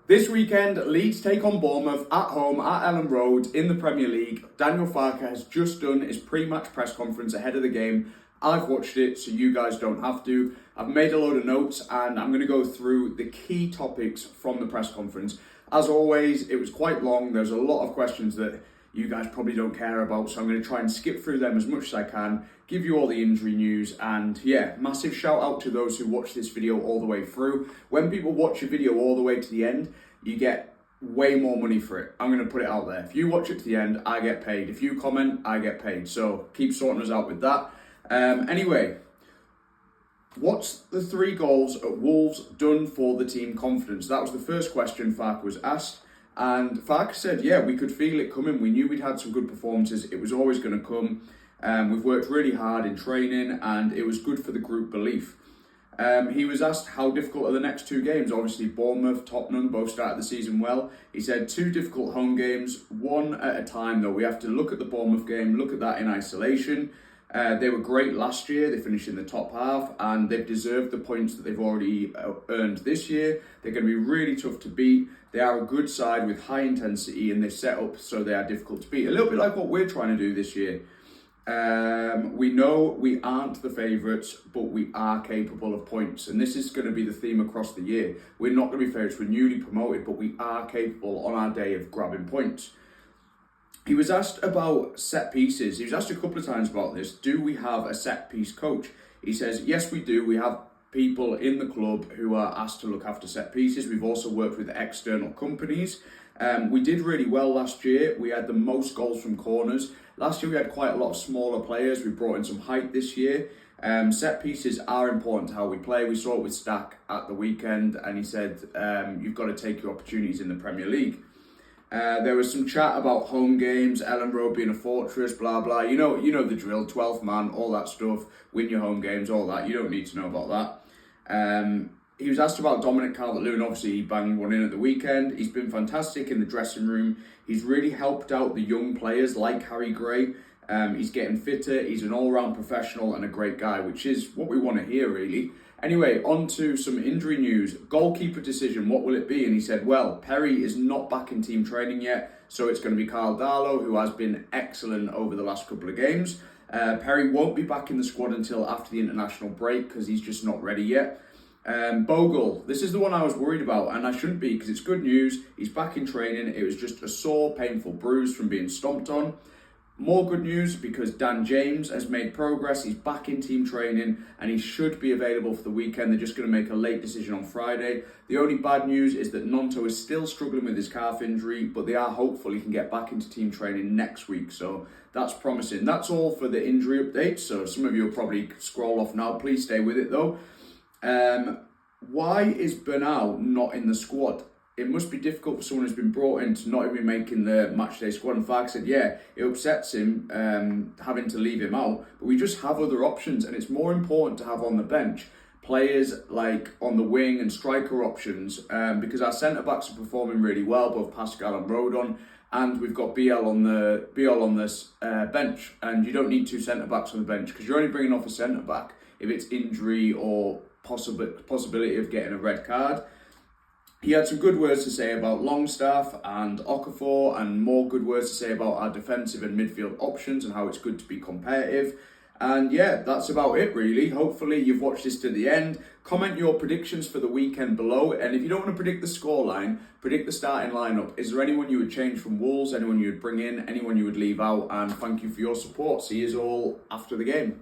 This weekend, Leeds take on Bournemouth at home at Elland Road in the Premier League. Daniel Farke has just done his pre-match press conference ahead of the game. I've watched it, so you guys don't have to. I've made a load of notes and I'm going to go through the key topics from the press conference. As always, it was quite long. There's a lot of questions that you guys probably don't care about, so I'm going to try and skip through them as much as I can, give you all the injury news, and yeah, massive shout out to those who watch this video all the way through. When people watch a video all the way to the end, you get way more money for it. I'm going to put it out there. If you watch it to the end, I get paid. If you comment, I get paid. So keep sorting us out with that. Anyway, what's the 3 goals at Wolves done for the team confidence? That was the first question Farke was asked. And Farke said, yeah, we could feel it coming. We knew we'd had some good performances. It was always going to come. We've worked really hard in training and it was good for the group belief. He was asked how difficult are the next 2 games. Obviously, Bournemouth, Tottenham both started the season well. He said 2 difficult home games, one at a time though. We have to look at the Bournemouth game, look at that in isolation. They were great last year. They finished in the top half and they've deserved the points that they've already earned this year. They're going to be really tough to beat. They are a good side with high intensity and they're set up so they are difficult to beat. A little bit like what we're trying to do this year. We know we aren't the favourites, but we are capable of points. And this is going to be the theme across the year. We're not going to be favourites. We're newly promoted, but we are capable on our day of grabbing points. He was asked about set pieces. He was asked a couple of times about this. Do we have a set piece coach? He says, yes, we do. We have people in the club who are asked to look after set pieces. We've also worked with external companies. We did really well last year. We had the most goals from corners. Last year we had quite a lot of smaller players. We brought in some height this year. Set pieces are important to how we play. We saw it with Stack at the weekend and he said, you've got to take your opportunities in the Premier League. There was some chat about home games, Elland Road being a fortress, blah, blah. You know the drill, 12th man, all that stuff, win your home games, all that. You don't need to know about that. He was asked about Dominic Calvert-Lewin. Obviously, he banged one in at the weekend. He's been fantastic in the dressing room. He's really helped out the young players like Harry Gray. He's getting fitter. He's an all-round professional and a great guy, which is what we want to hear, really. Anyway, on to some injury news. Goalkeeper decision, what will it be? And he said, well, Perry is not back in team training yet, so it's going to be Kyle Darlow, who has been excellent over the last couple of games. Perry won't be back in the squad until after the international break because he's just not ready yet. Bogle, this is the one I was worried about, and I shouldn't be because it's good news. He's back in training. It was just a sore, painful bruise from being stomped on. More good news because Dan James has made progress. He's back in team training and he should be available for the weekend. They're just going to make a late decision on Friday. The only bad news is that Nonto is still struggling with his calf injury, but they are hopeful he can get back into team training next week. So that's promising. That's all for the injury updates. So some of you will probably scroll off now. Please stay with it though. Why is Bernal not in the squad? It must be difficult for someone who's been brought in to not even be making the matchday squad. And Farke said, yeah, it upsets him having to leave him out. But we just have other options. And it's more important to have on the bench players like on the wing and striker options because our centre-backs are performing really well, both Pascal and Rodon. And we've got BL on this bench. And you don't need 2 centre-backs on the bench because you're only bringing off a centre-back if it's injury or possibility of getting a red card. He had some good words to say about Longstaff and Okafor and more good words to say about our defensive and midfield options and how it's good to be competitive. And yeah, that's about it really. Hopefully you've watched this to the end. Comment your predictions for the weekend below. And if you don't want to predict the scoreline, predict the starting lineup. Is there anyone you would change from Wolves? Anyone you would bring in? Anyone you would leave out? And thank you for your support. See you all after the game.